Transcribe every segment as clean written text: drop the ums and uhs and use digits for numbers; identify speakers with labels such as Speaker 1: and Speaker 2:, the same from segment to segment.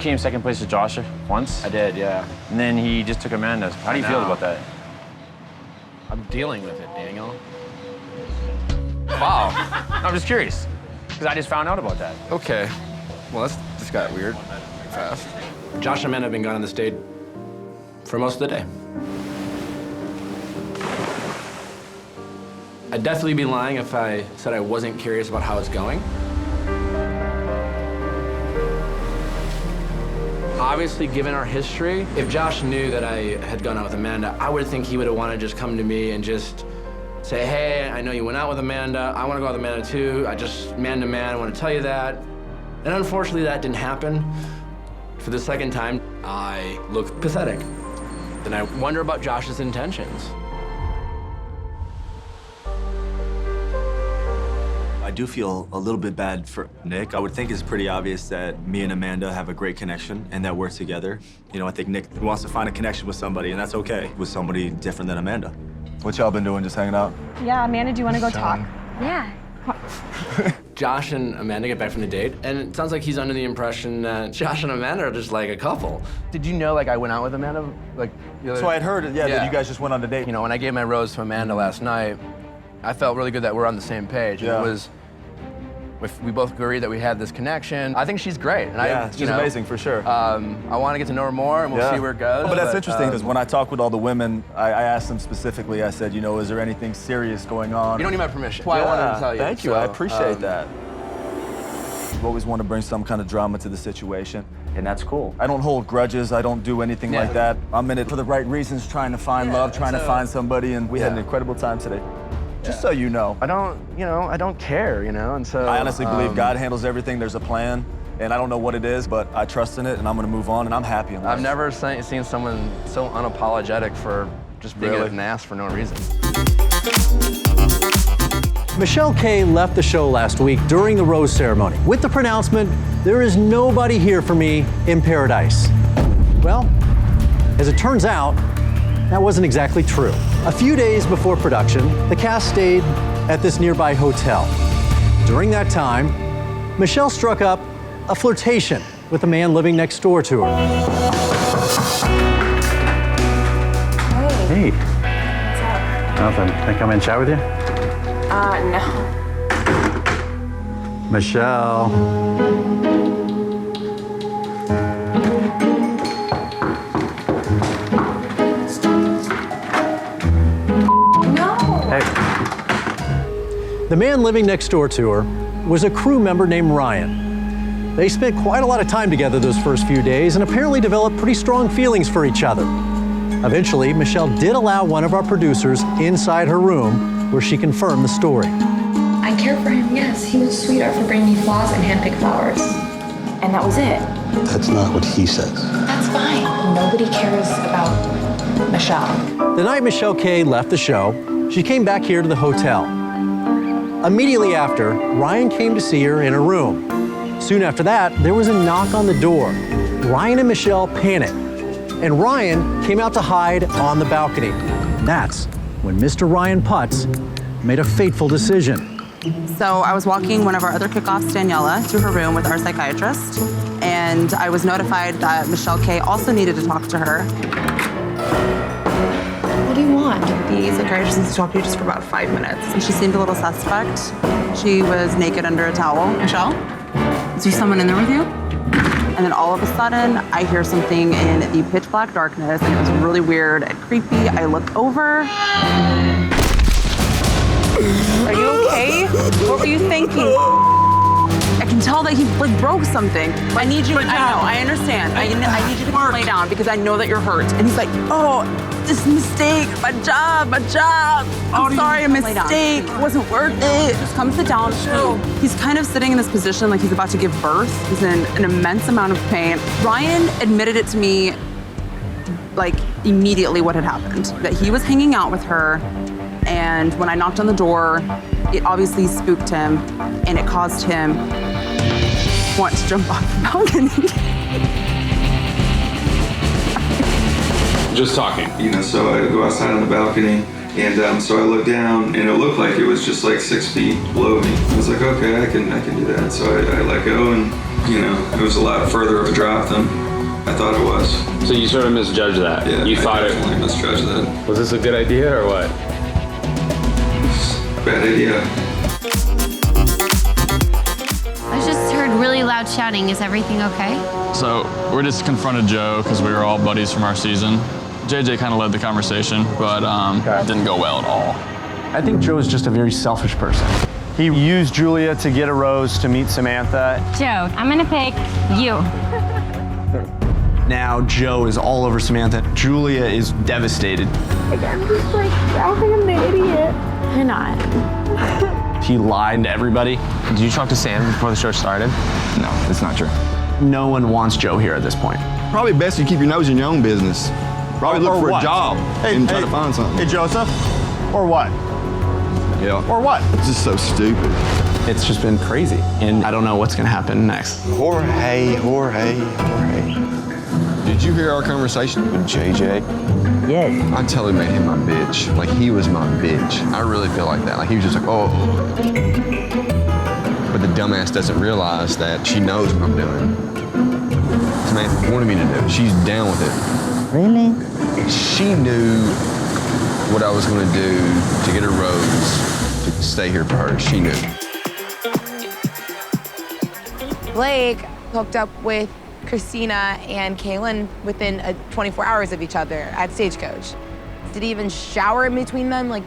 Speaker 1: came second place to Josh once.
Speaker 2: I did, yeah.
Speaker 1: And then he just took Amanda's. How do you feel about that?
Speaker 2: I'm dealing with it, Daniel.
Speaker 1: Wow. No, I'm just curious, because I just found out about that.
Speaker 2: Okay. Well, this got weird fast. Josh and Amanda have been gone on this date for most of the day. I'd definitely be lying if I said I wasn't curious about how it's going. Obviously, given our history, if Josh knew that I had gone out with Amanda, I would think he would have wanted to just come to me and just say, hey, I know you went out with Amanda. I want to go out with Amanda too. I just, man to man, I want to tell you that. And unfortunately, that didn't happen. For the second time, I look pathetic. Then I wonder about Josh's intentions.
Speaker 3: I do feel a little bit bad for Nick. I would think it's pretty obvious that me and Amanda have a great connection and that we're together. You know, I think Nick wants to find a connection with somebody, and that's okay, with somebody different than Amanda.
Speaker 4: What y'all been doing, just hanging out?
Speaker 5: Yeah, Amanda, do you want to go talk?
Speaker 6: Yeah.
Speaker 2: Josh and Amanda get back from the date, and it sounds like he's under the impression that Josh and Amanda are just like a couple.
Speaker 7: Did you know, like, I went out with Amanda, like, the other
Speaker 4: So I'd heard, that you guys just went on a date.
Speaker 7: You know, when I gave my rose to Amanda last night, I felt really good that we're on the same page.
Speaker 4: Yeah.
Speaker 7: It was, we both agreed that we had this connection. I think she's great. And
Speaker 4: she's amazing, for sure.
Speaker 7: I want to get to know her more, and we'll see where it goes.
Speaker 4: But that's interesting, because when I talk with all the women, I asked them specifically, I said, you know, is there anything serious going on?
Speaker 7: You don't need my permission. That's why I wanted to tell you.
Speaker 4: Thank you, I appreciate that. You always want to bring some kind of drama to the situation, and that's cool. I don't hold grudges, I don't do anything like that. I'm in it for the right reasons, trying to find love, trying to find somebody, and we had an incredible time today. Just so you know.
Speaker 7: I don't care, and so.
Speaker 4: I honestly believe God handles everything, there's a plan, and I don't know what it is, but I trust in it, and I'm gonna move on, and I'm happy in life.
Speaker 7: I've never seen someone so unapologetic for just being an ass for no reason.
Speaker 8: Michelle K left the show last week during the rose ceremony with the pronouncement, "There is nobody here for me in paradise." Well, as it turns out, that wasn't exactly true. A few days before production, the cast stayed at this nearby hotel. During that time, Michelle struck up a flirtation with the man living next door to her.
Speaker 6: Hey.
Speaker 8: Hey.
Speaker 6: What's up?
Speaker 8: Nothing. Can I come in and chat with you?
Speaker 6: No.
Speaker 8: Michelle. The man living next door to her was a crew member named Ryan. They spent quite a lot of time together those first few days and apparently developed pretty strong feelings for each other. Eventually, Michelle did allow one of our producers inside her room where she confirmed the story.
Speaker 6: I care for him, yes. He was a sweetheart for bringing me flowers and hand-picked flowers. And that was it.
Speaker 9: That's not what he says.
Speaker 6: That's fine. Nobody cares about Michelle.
Speaker 8: The night Michelle K left the show, she came back here to the hotel. Immediately after, Ryan came to see her in her room. Soon after that, there was a knock on the door. Ryan and Michelle panicked, and Ryan came out to hide on the balcony. That's when Mr. Ryan Putz made a fateful decision.
Speaker 10: So I was walking one of our other kickoffs, Daniela, to her room with our psychiatrist, and I was notified that Michelle K also needed to talk to her.
Speaker 6: What do you want?
Speaker 10: The psychiatrist needs to talk to you just for about 5 minutes. And she seemed a little suspect. She was naked under a towel.
Speaker 6: Michelle?
Speaker 10: Is there someone in there with you? And then all of a sudden, I hear something in the pitch black darkness, and it was really weird and creepy. I look over. Are you okay? What were you thinking? I can tell that he broke something. I need you. I know. I understand. I need you to lay down because I know that you're hurt. And he's like, oh, this mistake. My job. I'm sorry, a mistake. It wasn't worth it. Just come sit down. He's kind of sitting in this position like he's about to give birth. He's in an immense amount of pain. Ryan admitted it to me, like, immediately what had happened. That he was hanging out with her, and when I knocked on the door, it obviously spooked him, and it caused him want to jump off the balcony.
Speaker 11: Just talking. So I go outside on the balcony, and so I look down, and it looked like it was just like 6 feet below me. I was like, okay, I can do that. So I let go, and you know, it was a lot further of a drop than I thought it was.
Speaker 5: So you sort of misjudged that?
Speaker 11: Yeah,
Speaker 5: you thought
Speaker 11: I definitely misjudged that.
Speaker 5: Was this a good idea or what?
Speaker 11: Bad idea.
Speaker 12: I just heard really loud shouting. Is everything okay?
Speaker 13: So we just confronted Joe because we were all buddies from our season. JJ kind of led the conversation, but it didn't go well at all.
Speaker 14: I think Joe is just a very selfish person. He used Julia to get a rose to meet Samantha.
Speaker 12: Joe, I'm gonna pick you.
Speaker 14: Now Joe is all over Samantha. Julia is devastated.
Speaker 6: I'm just like, I think I'm the idiot.
Speaker 12: You're not.
Speaker 14: He lied to everybody.
Speaker 7: Did you talk to Sam before the show started?
Speaker 14: No, it's not true. No one wants Joe here at this point.
Speaker 9: Probably best you keep your nose in your own business. Probably look for a job and try to find something.
Speaker 14: Hey, Joseph. Or what?
Speaker 9: Yeah.
Speaker 14: Or what?
Speaker 9: It's just so stupid.
Speaker 14: It's just been crazy, and I don't know what's gonna happen next.
Speaker 9: Jorge. Did you hear our conversation with JJ?
Speaker 15: Yes.
Speaker 9: I totally made him my bitch. Like, he was my bitch. I really feel like that. Like, he was just like, oh. But the dumbass doesn't realize that she knows what I'm doing. Samantha wanted me to do it. She's down with it.
Speaker 15: Really?
Speaker 9: She knew what I was gonna do to get a rose, to stay here for her. She knew.
Speaker 10: Blake hooked up with Christina and Kaitlyn within 24 hours of each other at Stagecoach. Did he even shower in between them? Like,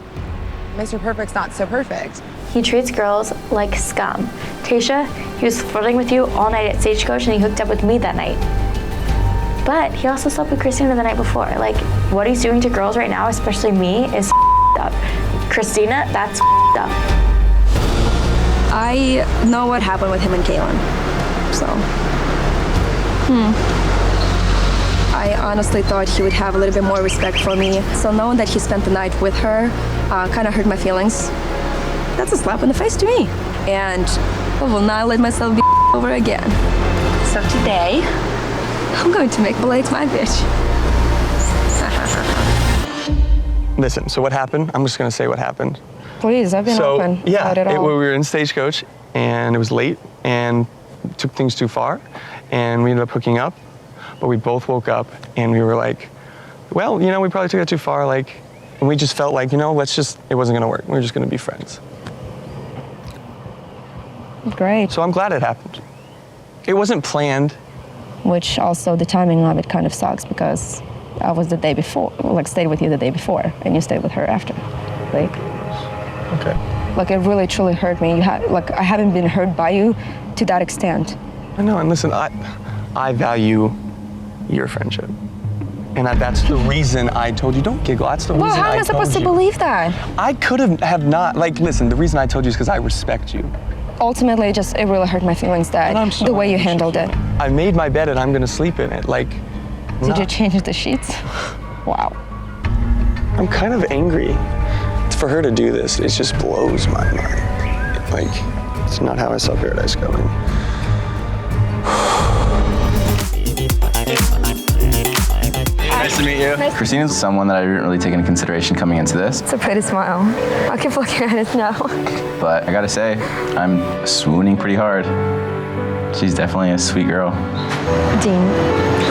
Speaker 10: Mr. Perfect's not so perfect.
Speaker 6: He treats girls like scum. Tasha, he was flirting with you all night at Stagecoach and he hooked up with me that night. But he also slept with Christina the night before. Like, what he's doing to girls right now, especially me, is up. Christina, that's up.
Speaker 16: I know what happened with him and Kaitlyn, so. I honestly thought he would have a little bit more respect for me. So knowing that he spent the night with her kind of hurt my feelings. That's a slap in the face to me. And I will not let myself be over again. So today, I'm going to make Blake my bitch.
Speaker 7: Listen, so what happened? I'm just gonna say what happened.
Speaker 16: Please, I've been open about it all.
Speaker 7: We were in Stagecoach and it was late and took things too far and we ended up hooking up, but we both woke up and we were like, well, you know, we probably took it too far, like, and we just felt like, you know, it wasn't gonna work. We were just gonna be friends.
Speaker 16: Great.
Speaker 7: So I'm glad it happened. It wasn't planned.
Speaker 16: Which also the timing of it kind of sucks because I was the day before, like stayed with you the day before and you stayed with her after. Like,
Speaker 7: okay.
Speaker 16: Like it really truly hurt me. Like I haven't been hurt by you to that extent.
Speaker 7: I know, and listen, I value your friendship. And that's the reason I told you, don't giggle, that's the reason I told you.
Speaker 16: Well, how am I supposed to believe that?
Speaker 7: I could have not, like, listen, the reason I told you is because I respect you.
Speaker 16: Ultimately, it really hurt my feelings that the way you handled it.
Speaker 7: I made my bed and I'm gonna sleep in it, like.
Speaker 16: Did you change the sheets? Wow.
Speaker 7: I'm kind of angry. For her to do this, it just blows my mind. Like, it's not how I saw Paradise going.
Speaker 17: Nice to meet you. Christina's someone that I didn't really take into consideration coming into this.
Speaker 16: It's a pretty smile. I keep looking at it now.
Speaker 17: But I gotta say, I'm swooning pretty hard. She's definitely a sweet girl.
Speaker 6: Dean,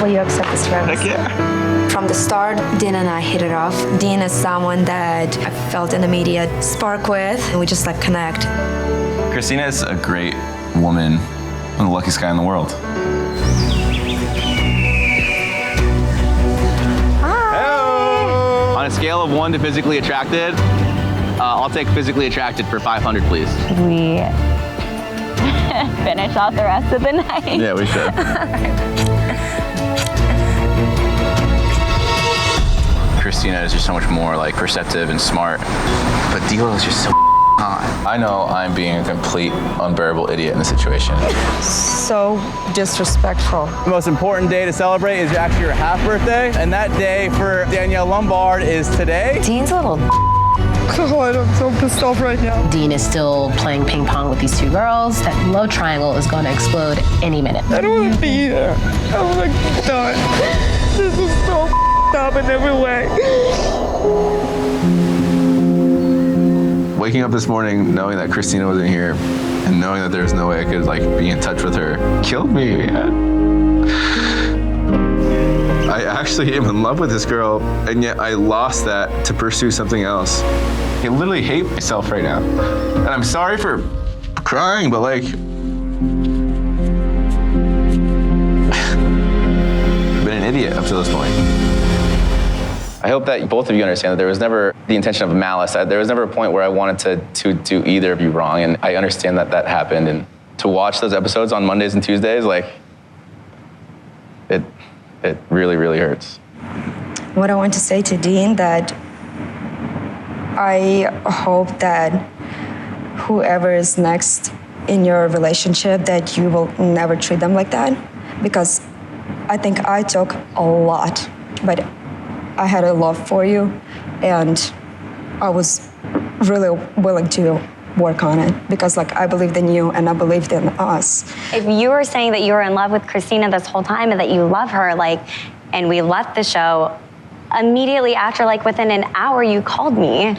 Speaker 6: will you accept this friend?
Speaker 17: Heck yeah.
Speaker 6: From the start, Dean and I hit it off. Dean is someone that I felt an immediate spark with, and we just like connect.
Speaker 17: Christina is a great woman and the luckiest guy in the world.
Speaker 18: On a scale of 1 to physically attracted, I'll take physically attracted for 500, please.
Speaker 12: We finish off the rest of the night.
Speaker 17: Yeah, we should. Christina is just so much more like perceptive and smart, but D'Lo is just so hot. I know I'm being a complete unbearable idiot in this situation.
Speaker 16: So disrespectful.
Speaker 14: The most important day to celebrate is actually your half birthday, and that day for Danielle Lombard is today.
Speaker 6: Dean's a little
Speaker 16: God, I'm so pissed off right now.
Speaker 19: Dean is still playing ping pong with these two girls. That love triangle is going to explode any minute.
Speaker 16: I don't want to be here. I want to die. This is so up in every way.
Speaker 9: Waking up this morning knowing that Christina wasn't here and knowing that there was no way I could like be in touch with her killed me, man. I actually am in love with this girl, and yet I lost that to pursue something else. I literally hate myself right now. And I'm sorry for crying, but like, I've been an idiot up to this point.
Speaker 17: I hope that both of you understand that there was never the intention of malice. There was never a point where I wanted to do either of you wrong, and I understand that that happened. And to watch those episodes on Mondays and Tuesdays, like, it really, really hurts.
Speaker 16: What I want to say to Dean that I hope that whoever is next in your relationship, that you will never treat them like that, because I think I took a lot, but I had a love for you, and I was really willing to work on it because like I believed in you and I believed in us.
Speaker 6: If you were saying that you were in love with Christina this whole time and that you love her, like, and we left the show, immediately after, like within an hour, you called me.